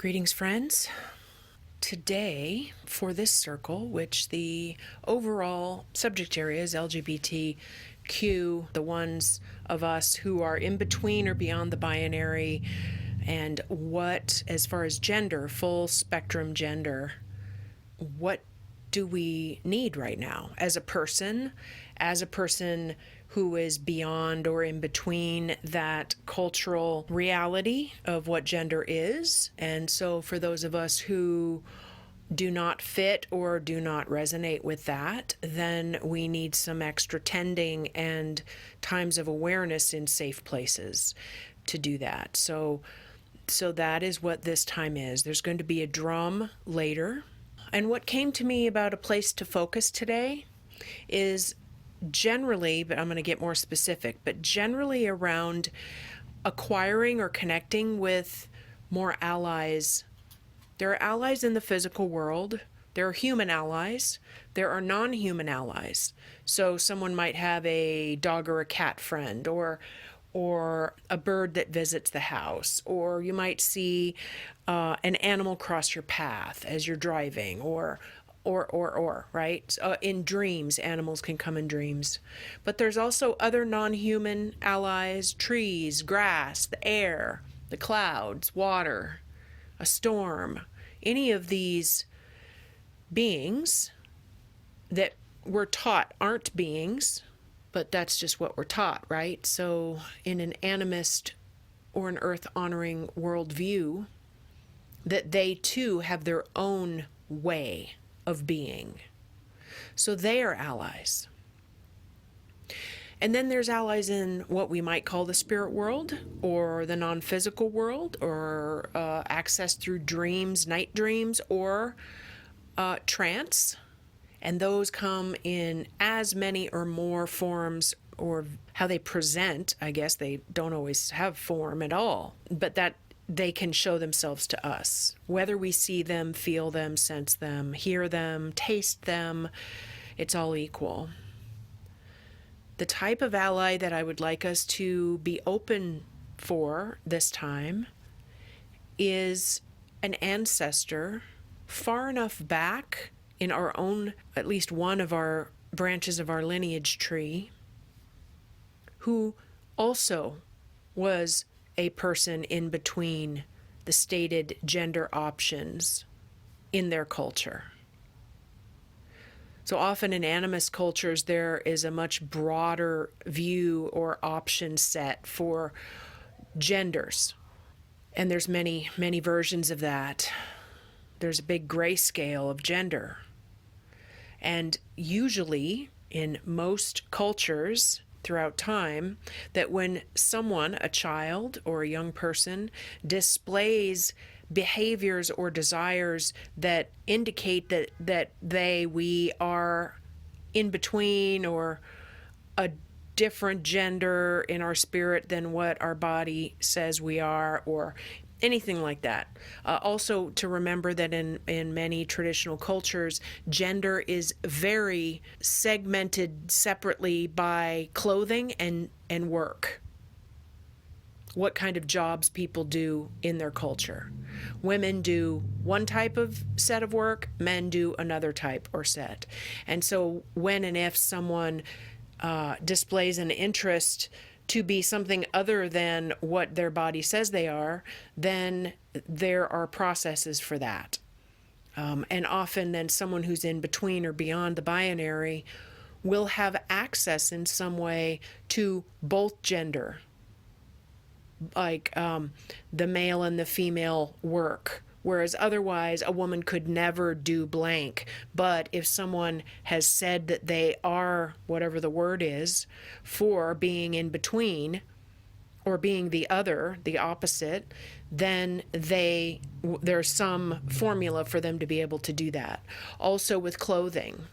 Greetings, friends. Today, for this circle, which the overall subject area is LGBTQ, the ones of us who are in between or beyond the binary, and what, as far as gender, full spectrum gender, what do we need right now as a person who is beyond or in between that cultural reality of what gender is. And so for those of us who do not fit or do not resonate with that, then we need some extra tending and times of awareness in safe places to do that. So that is what this time is. There's going to be a drum later. And what came to me about a place to focus today is generally, but I'm going to get more specific, but generally around acquiring or connecting with more allies. There are allies in the physical world. There are human allies. There are non-human allies. So someone might have a dog or a cat friend, or a bird that visits the house, or you might see an animal cross your path as you're driving, or right? In dreams, animals can come in dreams. But there's also other non-human allies: trees, grass, the air, the clouds, water, a storm. Any of these beings that we're taught aren't beings, but that's just what we're taught, right? So in an animist or an earth-honoring worldview, that they too have their own way of being. So they are allies. And then there's allies in what we might call the spirit world, or the non-physical world, or access through dreams, night dreams, or trance. And those come in as many or more forms, or how they present. I guess they don't always have form at all, but that they can show themselves to us. Whether we see them, feel them, sense them, hear them, taste them, it's all equal. The type of ally that I would like us to be open for this time is an ancestor far enough back in our own, at least one of our branches of our lineage tree, who also was a person in between the stated gender options in their culture. So often in animist cultures, there is a much broader view or option set for genders. And there's many, many versions of that. There's a big grayscale of gender. And usually, in most cultures throughout time, that when someone, a child or a young person, displays behaviors or desires that indicate that we are in between or a different gender in our spirit than what our body says we are, or anything like that. Also to remember that in many traditional cultures, gender is very segmented separately by clothing and work. What kind of jobs people do in their culture. Women do one type of set of work, men do another type or set. And so when and if someone displays an interest to be something other than what their body says they are, then there are processes for that. And often then someone who's in between or beyond the binary will have access in some way to both gender, like the male and the female work, whereas otherwise a woman could never do blank. But if someone has said that they are, whatever the word is, for being in between or being the other, the opposite, then there's some formula for them to be able to do that. Also with clothing.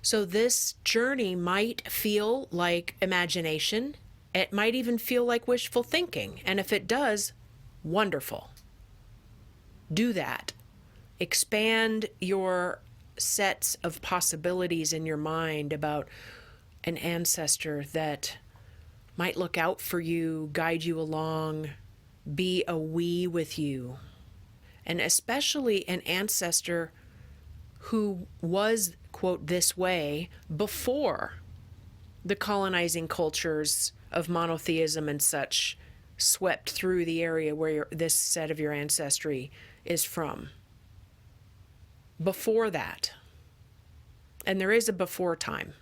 So this journey might feel like imagination. It might even feel like wishful thinking. And if it does, wonderful. Do that. Expand your sets of possibilities in your mind about an ancestor that might look out for you, guide you along, be a we with you. and especially an ancestor who was, quote, this way before the colonizing cultures of monotheism and such swept through the area where this set of your ancestry is from. Before that. And there is a before time.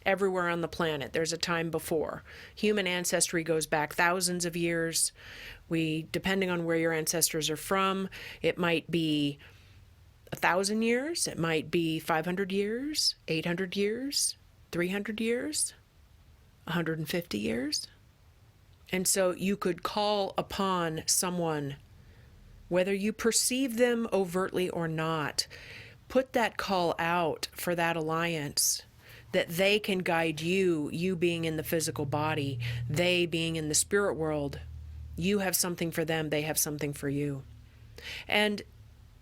Everywhere on the planet, there's a time before. Human ancestry goes back thousands of years. Depending on where your ancestors are from, it might be 1,000 years, it might be 500 years, 800 years, 300 years, 150 years. And so you could call upon someone, whether you perceive them overtly or not, put that call out for that alliance, that they can guide you, you being in the physical body, they being in the spirit world. You have something for them, they have something for you. And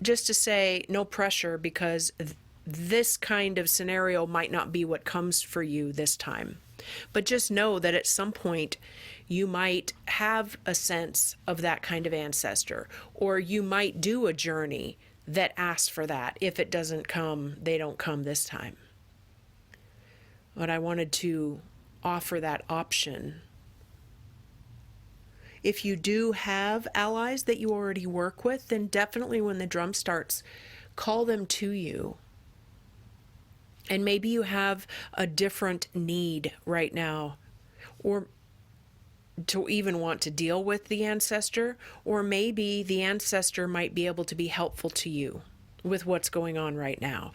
just to say, no pressure, because this kind of scenario might not be what comes for you this time. But just know that at some point you might have a sense of that kind of ancestor, or you might do a journey that asks for that. If it doesn't come, they don't come this time. But I wanted to offer that option. If you do have allies that you already work with, then definitely when the drum starts, call them to you. And maybe you have a different need right now, or to even want to deal with the ancestor, or maybe the ancestor might be able to be helpful to you with what's going on right now.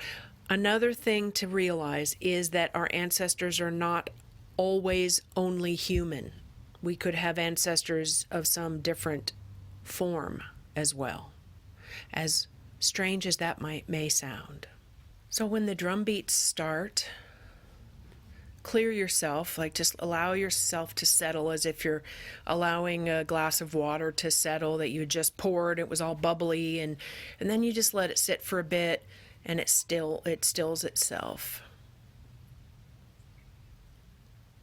Another thing to realize is that our ancestors are not always only human. We could have ancestors of some different form as well, as strange as that may sound. So when the drum beats start, clear yourself, like just allow yourself to settle as if you're allowing a glass of water to settle that you just poured. It was all bubbly, and then you just let it sit for a bit, and it stills itself.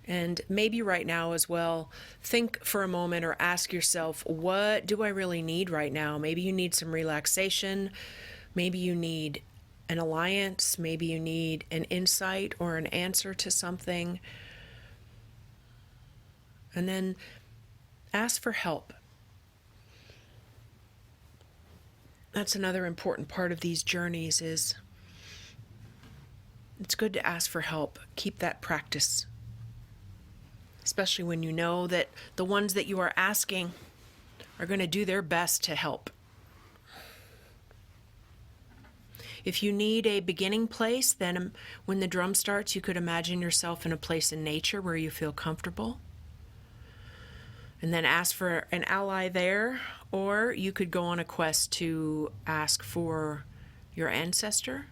And maybe right now as well, think for a moment or ask yourself, what do I really need right now? Maybe you need some relaxation. Maybe you need an alliance. Maybe you need an insight or an answer to something. And then ask for help. That's another important part of these journeys is it's good to ask for help. Keep that practice. Especially when you know that the ones that you are asking are going to do their best to help. If you need a beginning place, then when the drum starts, you could imagine yourself in a place in nature where you feel comfortable. And then ask for an ally there, or you could go on a quest to ask for your ancestor.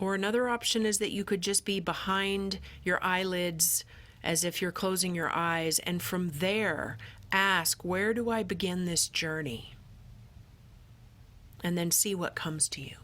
Or another option is that you could just be behind your eyelids as if you're closing your eyes, and from there, ask, where do I begin this journey? And then see what comes to you.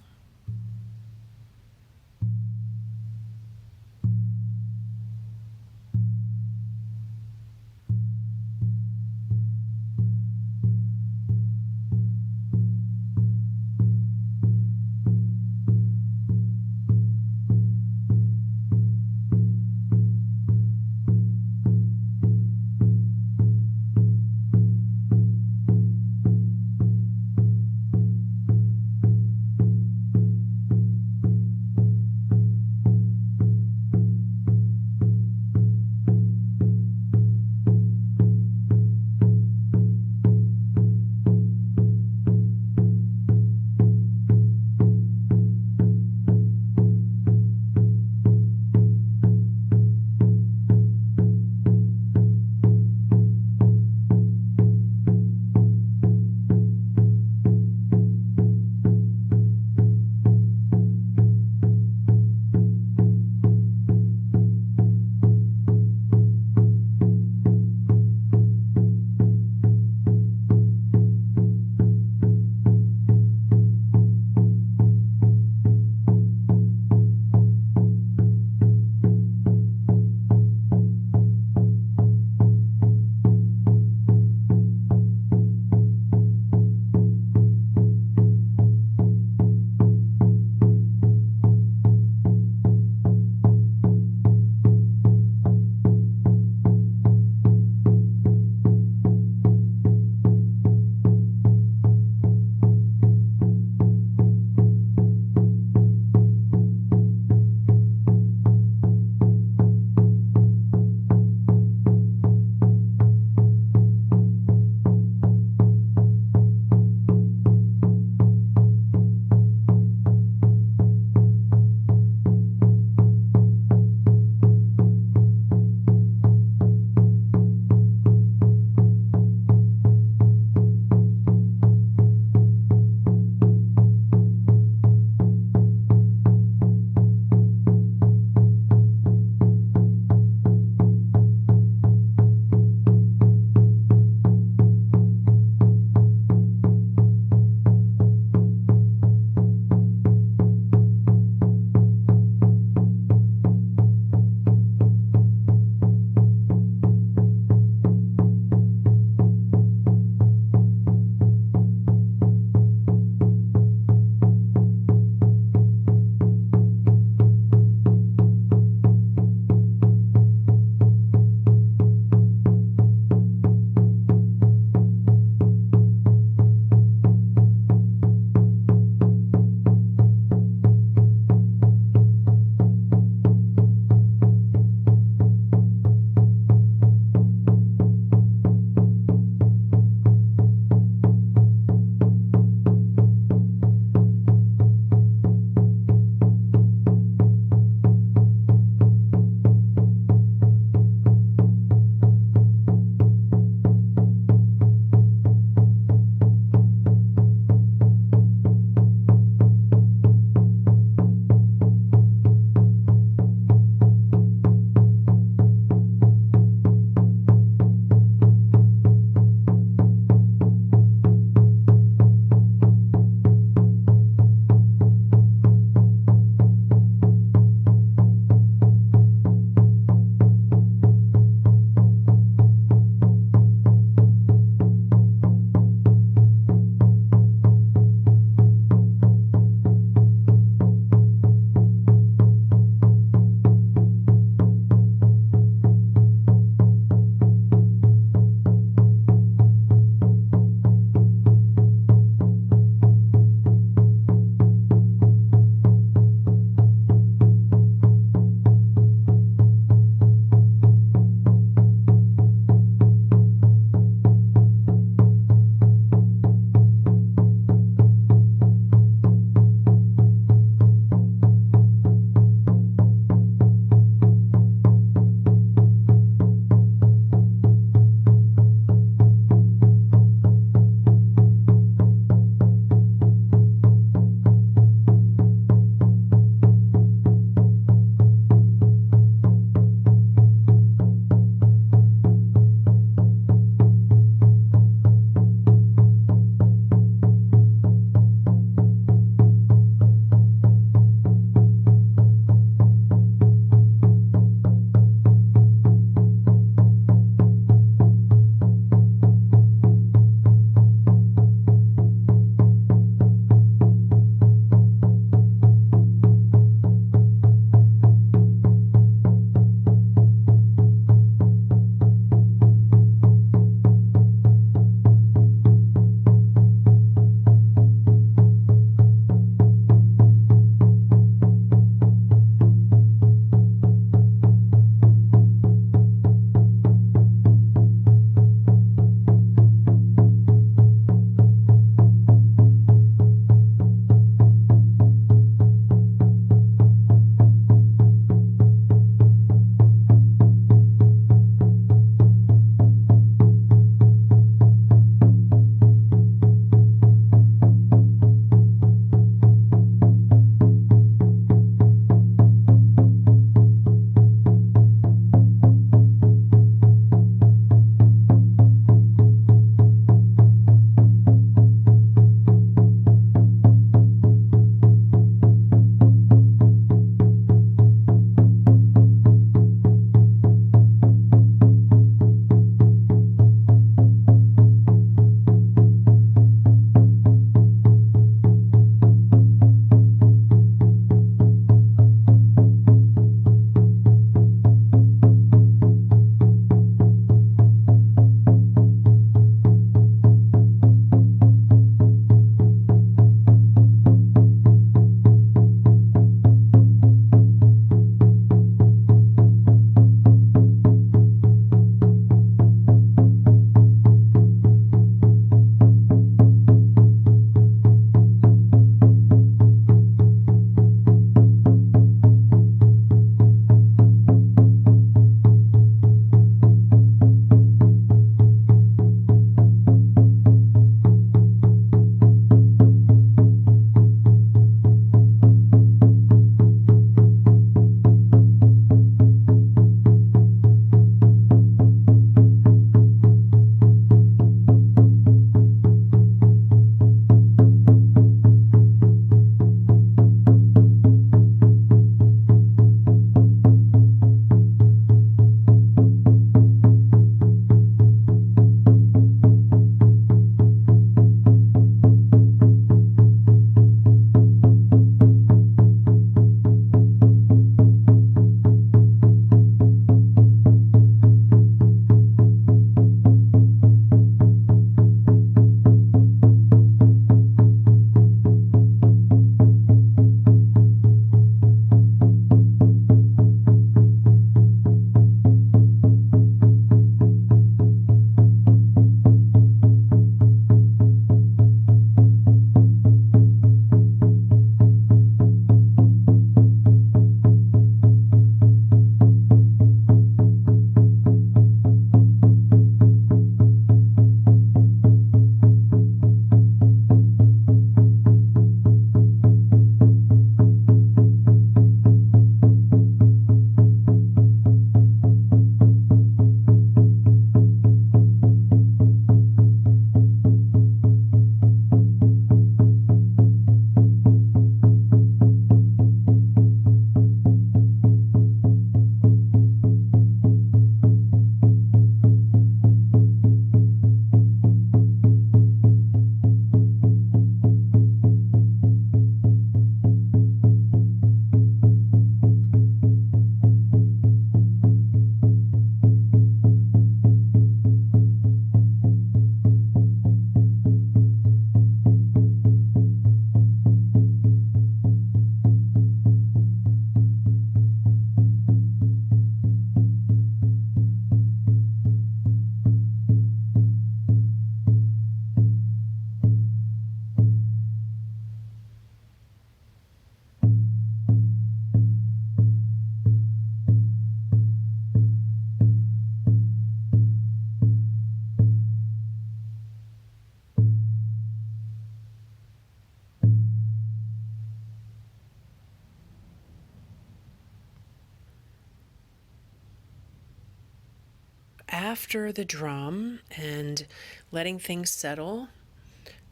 after the drum and letting things settle,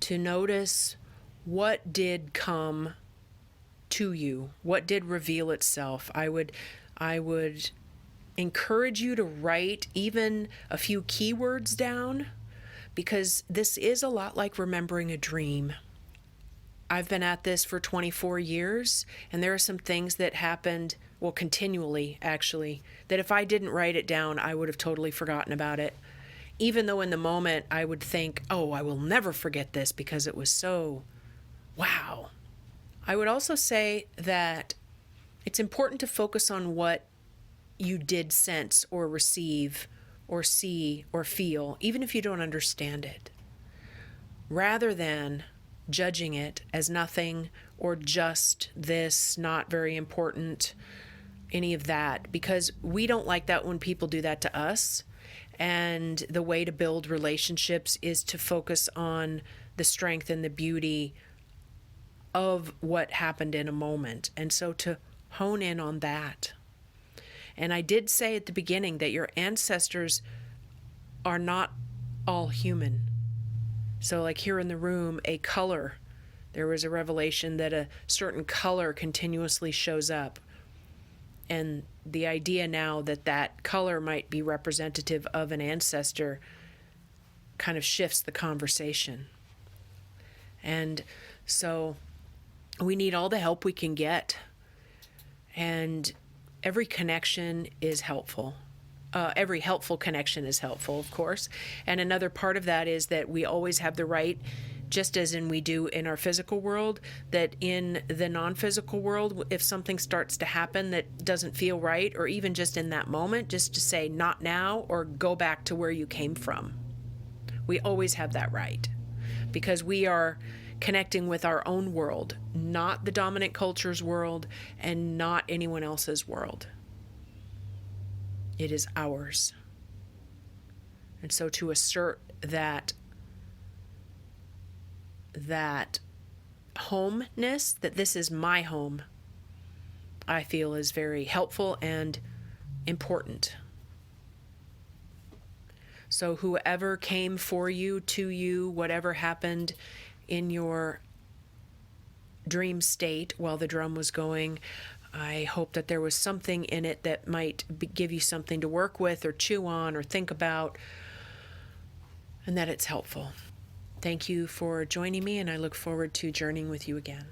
to notice what did come to you, what did reveal itself. I would encourage you to write even a few keywords down, because this is a lot like remembering a dream. I've been at this for 24 years, and there are some things that happened, well, continually, actually, that if I didn't write it down, I would have totally forgotten about it. Even though in the moment I would think, oh, I will never forget this because it was so wow. I would also say that it's important to focus on what you did sense or receive or see or feel, even if you don't understand it, rather than judging it as nothing or just this, not very important, any of that, because we don't like that when people do that to us. And the way to build relationships is to focus on the strength and the beauty of what happened in a moment. And so to hone in on that. And I did say at the beginning that your ancestors are not all human. So like here in the room, a color, there was a revelation that a certain color continuously shows up. And the idea now that that color might be representative of an ancestor kind of shifts the conversation. And so we need all the help we can get. And every connection is helpful. Every helpful connection is helpful, of course. And another part of that is that we always have the right, just as we do in our physical world, that in the non-physical world, if something starts to happen that doesn't feel right, or even just in that moment, just to say not now or go back to where you came from. We always have that right, because we are connecting with our own world, not the dominant culture's world and not anyone else's world. It is ours. And so to assert that homeness, that this is my home, I feel is very helpful and important. So whoever came for you, to you, whatever happened in your dream state while the drum was going, I hope that there was something in it that might give you something to work with or chew on or think about, and that it's helpful. Thank you for joining me, and I look forward to journeying with you again.